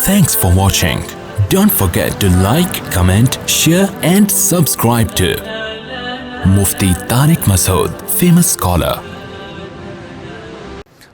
Thanks for watching. Don't forget to like, comment, share and subscribe to Mufti Tariq Masood, famous scholar.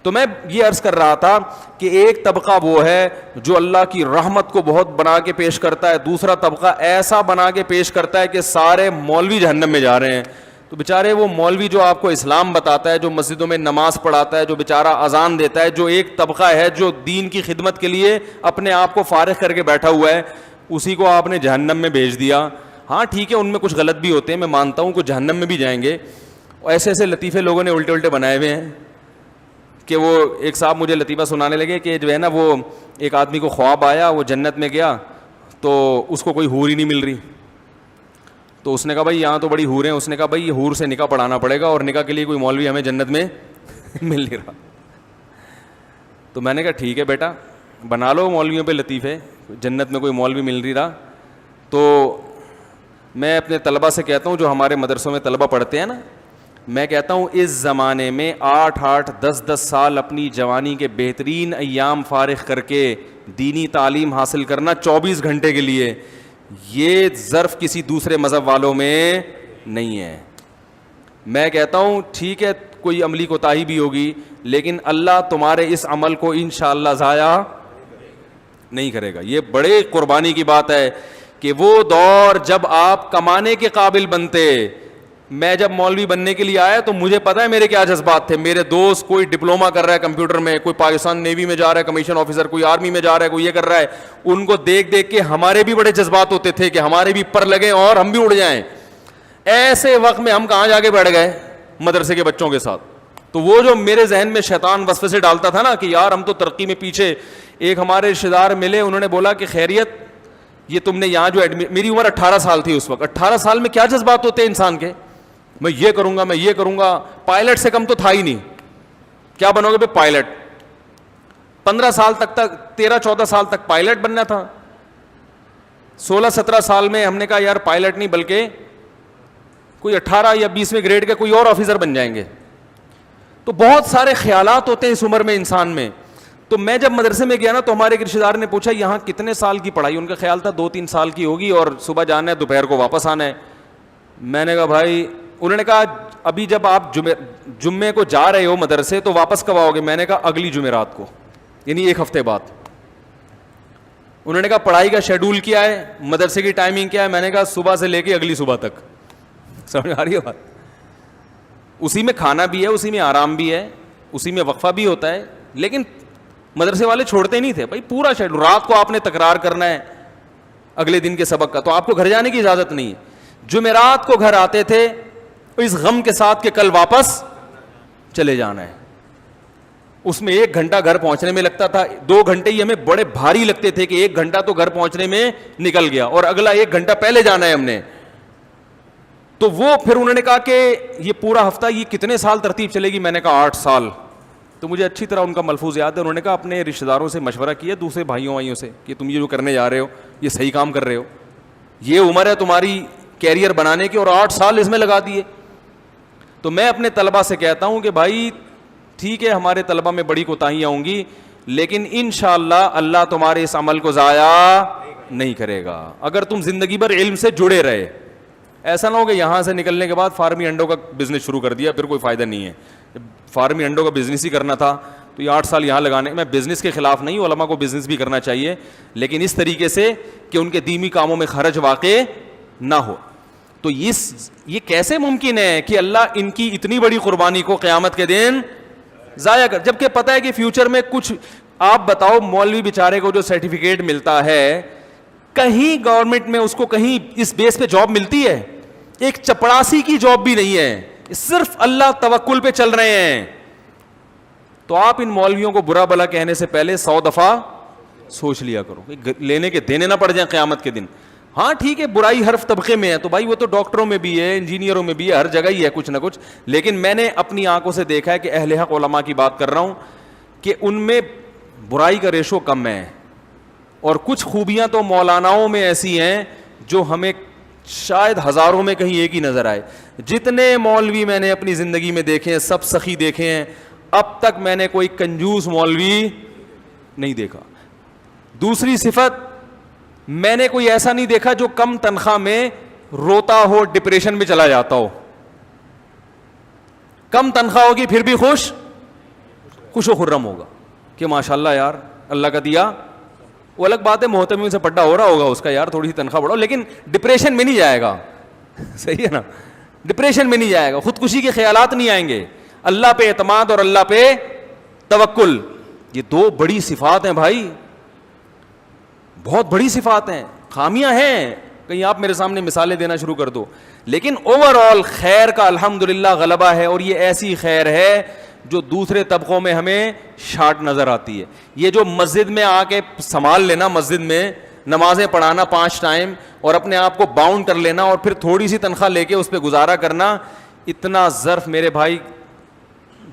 تو میں یہ عرض کر رہا تھا کہ ایک طبقہ وہ ہے جو اللہ کی رحمت کو بہت بنا کے پیش کرتا ہے, دوسرا طبقہ ایسا بنا کے پیش کرتا ہے کہ سارے مولوی جہنم میں جا رہے ہیں. تو بیچارے وہ مولوی جو آپ کو اسلام بتاتا ہے, جو مسجدوں میں نماز پڑھاتا ہے, جو بیچارہ اذان دیتا ہے, جو ایک طبقہ ہے جو دین کی خدمت کے لیے اپنے آپ کو فارغ کر کے بیٹھا ہوا ہے, اسی کو آپ نے جہنم میں بھیج دیا. ہاں ٹھیک ہے, ان میں کچھ غلط بھی ہوتے ہیں, میں مانتا ہوں کہ جہنم میں بھی جائیں گے. ایسے ایسے لطیفے لوگوں نے الٹے الٹے بنائے ہوئے ہیں کہ وہ ایک صاحب مجھے لطیفہ سنانے لگے کہ جو ہے نا وہ ایک آدمی کو خواب آیا, وہ جنت میں گیا تو اس کو کوئی حور ہی نہیں مل رہی. تو اس نے کہا بھائی یہاں تو بڑی حور ہیں. اس نے کہا بھائی یہ حور سے نکاح پڑھانا پڑے گا, اور نکاح کے لیے کوئی مولوی ہمیں جنت میں مل نہیں رہا. تو میں نے کہا ٹھیک ہے بیٹا, بنا لو مولویوں پہ لطیفے, جنت میں کوئی مولوی مل نہیں رہا. تو میں اپنے طلبہ سے کہتا ہوں جو ہمارے مدرسوں میں طلبہ پڑھتے ہیں نا, میں کہتا ہوں اس زمانے میں 8-8 10-10 سال اپنی جوانی کے بہترین ایام فارغ کر کے دینی تعلیم حاصل کرنا 24 گھنٹے کے لیے, یہ ظرف کسی دوسرے مذہب والوں میں نہیں ہے. میں کہتا ہوں ٹھیک ہے کوئی عملی کوتاہی بھی ہوگی, لیکن اللہ تمہارے اس عمل کو انشاءاللہ ضائع نہیں کرے گا. یہ بڑے قربانی کی بات ہے کہ وہ دور جب آپ کمانے کے قابل بنتے, میں جب مولوی بننے کے لیے آیا تو مجھے پتا ہے میرے کیا جذبات تھے. میرے دوست کوئی ڈپلوما کر رہا ہے کمپیوٹر میں, کوئی پاکستان نیوی میں جا رہا ہے کمیشن آفیسر, کوئی آرمی میں جا رہا ہے, کوئی یہ کر رہا ہے. ان کو دیکھ دیکھ کے ہمارے بھی بڑے جذبات ہوتے تھے کہ ہمارے بھی پر لگیں اور ہم بھی اڑ جائیں. ایسے وقت میں ہم کہاں جا کے بیٹھ گئے مدرسے کے بچوں کے ساتھ. تو وہ جو میرے ذہن میں شیطان وسوسے سے ڈالتا تھا نا کہ یار ہم تو ترقی میں پیچھے. ایک ہمارے رشتے دار ملے, انہوں نے بولا کہ خیریت یہ تم نے یہاں جو میری عمر 18 سال تھی اس وقت, 18 سال میں کیا جذبات ہوتے ہیں انسان کے, میں یہ کروں گا, میں یہ کروں گا. پائلٹ سے کم تو تھا ہی نہیں. کیا بنو گے پائلٹ؟ 15 سال تک 13-14 سال تک پائلٹ بننا تھا. 16-17 سال میں ہم نے کہا یار پائلٹ نہیں بلکہ کوئی 18 یا 20ویں گریڈ کے کوئی اور آفیسر بن جائیں گے. تو بہت سارے خیالات ہوتے ہیں اس عمر میں انسان میں. تو میں جب مدرسے میں گیا نا تو ہمارے ایک رشتے دار نے پوچھا یہاں کتنے سال کی پڑھائی؟ ان کا خیال تھا 2-3 سال کی ہوگی اور صبح جانا ہے دوپہر کو واپس آنا ہے. میں نے کہا بھائی, انہوں نے کہا ابھی جب آپ جمعے کو جا رہے ہو مدرسے تو واپس کب آؤ گے؟ میں نے کہا اگلی جمعرات کو, یعنی ایک ہفتے بعد. انہوں نے کہا پڑھائی کا شیڈول کیا ہے, مدرسے کی ٹائمنگ کیا ہے؟ میں نے کہا صبح سے لے کے اگلی صبح تک. سمجھ آ رہی ہے بات؟ اسی میں کھانا بھی ہے, اسی میں آرام بھی ہے, اسی میں وقفہ بھی ہوتا ہے. لیکن مدرسے والے چھوڑتے نہیں تھے بھائی, پورا شیڈول. رات کو آپ نے تکرار کرنا ہے اگلے دن کے سبق کا, تو آپ کو گھر جانے کی اجازت نہیں ہے. جمعرات کو گھر آتے تھے اس غم کے ساتھ کہ کل واپس چلے جانا ہے. اس میں 1 گھنٹہ گھر پہنچنے میں لگتا تھا, 2 گھنٹے ہی ہمیں بڑے بھاری لگتے تھے کہ 1 گھنٹہ تو گھر پہنچنے میں نکل گیا اور اگلا 1 گھنٹہ پہلے جانا ہے ہم نے. تو وہ پھر انہوں نے کہا کہ یہ پورا ہفتہ یہ کتنے سال ترتیب چلے گی؟ میں نے کہا 8 سال. تو مجھے اچھی طرح ان کا ملفوظ یاد ہے. انہوں نے کہا اپنے رشتہ داروں سے مشورہ کیا, دوسرے بھائیوں سے, کہ تم یہ جو کرنے جا رہے ہو یہ صحیح کام کر رہے ہو, یہ عمر ہے تمہاری کیریئر بنانے کی اور 8 سال اس میں لگا دیے. تو میں اپنے طلبہ سے کہتا ہوں کہ بھائی ٹھیک ہے ہمارے طلبہ میں بڑی کوتاہیاں ہوں گی, لیکن انشاءاللہ اللہ تمہارے اس عمل کو ضائع نہیں کرے گا اگر تم زندگی بھر علم سے جڑے رہے. ایسا نہ ہو کہ یہاں سے نکلنے کے بعد فارمی انڈوں کا بزنس شروع کر دیا, پھر کوئی فائدہ نہیں ہے. فارمی انڈوں کا بزنس ہی کرنا تھا تو یہ 8 سال یہاں لگانے. میں بزنس کے خلاف نہیں, علماء کو بزنس بھی کرنا چاہیے, لیکن اس طریقے سے کہ ان کے دینی کاموں میں خرچ واقع نہ ہو. تو یہ کیسے ممکن ہے کہ اللہ ان کی اتنی بڑی قربانی کو قیامت کے دن ضائع کر, جبکہ پتہ ہے کہ فیوچر میں کچھ. آپ بتاؤ مولوی بیچارے کو جو سرٹیفکیٹ ملتا ہے, کہیں گورنمنٹ میں اس کو کہیں اس بیس پہ جاب ملتی ہے؟ ایک چپڑاسی کی جاب بھی نہیں ہے, صرف اللہ توکل پہ چل رہے ہیں. تو آپ ان مولویوں کو برا بلا کہنے سے پہلے 100 دفعہ سوچ لیا کرو, لینے کے دینے نہ پڑ جائیں قیامت کے دن. ہاں ٹھیک ہے برائی ہر طبقے میں ہے, تو بھائی وہ تو ڈاکٹروں میں بھی ہے, انجینئروں میں بھی ہے, ہر جگہ ہی ہے کچھ نہ کچھ. لیکن میں نے اپنی آنکھوں سے دیکھا ہے کہ اہل حق علماء کی بات کر رہا ہوں کہ ان میں برائی کا ریشو کم ہے, اور کچھ خوبیاں تو مولاناؤں میں ایسی ہیں جو ہمیں شاید ہزاروں میں کہیں ایک ہی نظر آئے. جتنے مولوی میں نے اپنی زندگی میں دیکھے ہیں سب سخی دیکھے ہیں, اب تک میں نے کوئی کنجوس مولوی نہیں دیکھا. دوسری صفت, میں نے کوئی ایسا نہیں دیکھا جو کم تنخواہ میں روتا ہو, ڈپریشن میں چلا جاتا ہو. کم تنخواہ ہوگی پھر بھی خوش و خرم ہوگا کہ ماشاءاللہ یار اللہ کا دیا. وہ الگ بات ہے محتمین سے پڈا ہو رہا ہوگا اس کا, یار تھوڑی سی تنخواہ بڑھاؤ, لیکن ڈپریشن میں نہیں جائے گا. صحیح ہے نا, ڈپریشن میں نہیں جائے گا, خودکشی کے خیالات نہیں آئیں گے. اللہ پہ اعتماد اور اللہ پہ توکل, یہ دو بڑی صفات ہیں بھائی, بہت بڑی صفات ہیں. خامیاں ہیں, کہیں آپ میرے سامنے مثالیں دینا شروع کر دو, لیکن اوور آل خیر کا الحمدللہ غلبہ ہے. اور یہ ایسی خیر ہے جو دوسرے طبقوں میں ہمیں شارٹ نظر آتی ہے. یہ جو مسجد میں آ کے سنبھال لینا, مسجد میں نمازیں پڑھانا 5 ٹائم اور اپنے آپ کو باؤنڈ کر لینا اور پھر تھوڑی سی تنخواہ لے کے اس پہ گزارا کرنا, اتنا ظرف میرے بھائی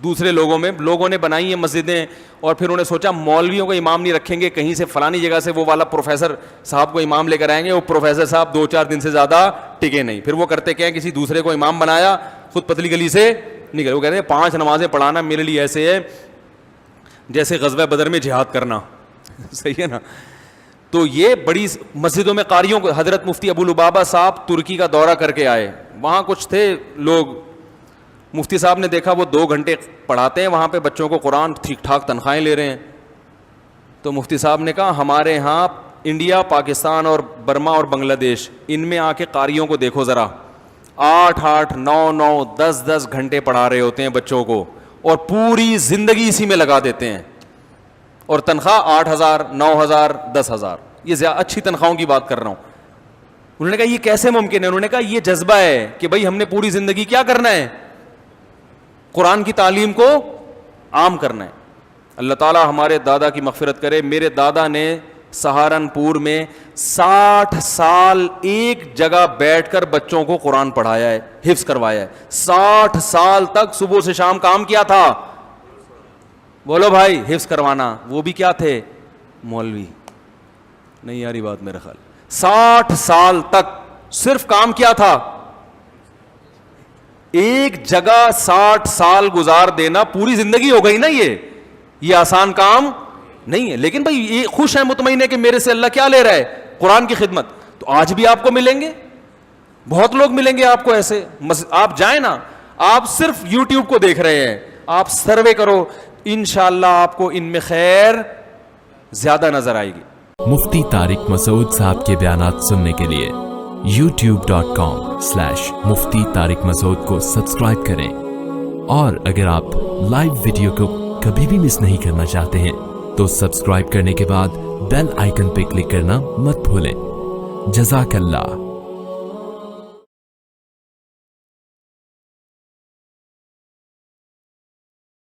دوسرے لوگوں نے بنائی ہیں مسجدیں. اور پھر انہوں نے سوچا مولویوں کو امام نہیں رکھیں گے, کہیں سے فلانی جگہ سے وہ والا پروفیسر صاحب کو امام لے کر آئیں گے. وہ پروفیسر صاحب 2-4 دن سے زیادہ ٹکے نہیں, پھر وہ کرتے کیا, کسی دوسرے کو امام بنایا, خود پتلی گلی سے نکلے. وہ کہتے ہیں 5 نمازیں پڑھانا میرے لیے ایسے ہے جیسے غزوہ بدر میں جہاد کرنا. صحیح ہے نا. تو یہ بڑی مسجدوں میں قاریوں کو, حضرت مفتی ابو لبابہ صاحب ترکی کا دورہ کر کے آئے, وہاں کچھ تھے لوگ, مفتی صاحب نے دیکھا وہ 2 گھنٹے پڑھاتے ہیں وہاں پہ بچوں کو قرآن, ٹھیک ٹھاک تنخواہیں لے رہے ہیں. تو مفتی صاحب نے کہا ہمارے ہاں انڈیا, پاکستان اور برما اور بنگلہ دیش, ان میں آ کے قاریوں کو دیکھو ذرا, 8-8, 9-9, 10-10 گھنٹے پڑھا رہے ہوتے ہیں بچوں کو اور پوری زندگی اسی میں لگا دیتے ہیں, اور تنخواہ 8,000, 9,000, 10,000. یہ اچھی تنخواہوں کی بات کر رہا ہوں. انہوں نے کہا یہ کیسے ممکن ہے؟ انہوں نے کہا یہ جذبہ ہے کہ بھائی ہم نے پوری زندگی کیا کرنا ہے, قرآن کی تعلیم کو عام کرنا ہے. اللہ تعالیٰ ہمارے دادا کی مغفرت کرے. میرے دادا نے سہارنپور میں 60 سال ایک جگہ بیٹھ کر بچوں کو قرآن پڑھایا ہے, حفظ کروایا ہے. 60 سال تک صبح سے شام کام کیا تھا, بولو بھائی, حفظ کروانا. وہ بھی کیا تھے, مولوی. نہیں یاری بات میرا خیال, 60 سال تک صرف کام کیا تھا, ایک جگہ 60 سال گزار دینا, پوری زندگی ہو گئی نا. یہ آسان کام نہیں ہے. لیکن بھائی یہ خوش ہے, مطمئن ہے کہ میرے سے اللہ کیا لے رہا ہے, قرآن کی خدمت. تو آج بھی آپ کو ملیں گے, بہت لوگ ملیں گے آپ کو ایسے. آپ جائیں نا, آپ صرف یوٹیوب کو دیکھ رہے ہیں, آپ سروے کرو, انشاءاللہ آپ کو ان میں خیر زیادہ نظر آئے گی. مفتی طارق مسعود صاحب کے بیانات سننے کے لیے youtube.com/مفتی طارق مسعود کو سبسکرائب کریں. اور اگر آپ لائیو ویڈیو کو کبھی بھی مس نہیں کرنا چاہتے ہیں تو سبسکرائب کرنے کے بعد بیل آئیکن پہ کلک کرنا مت بھولیں. جزاک اللہ.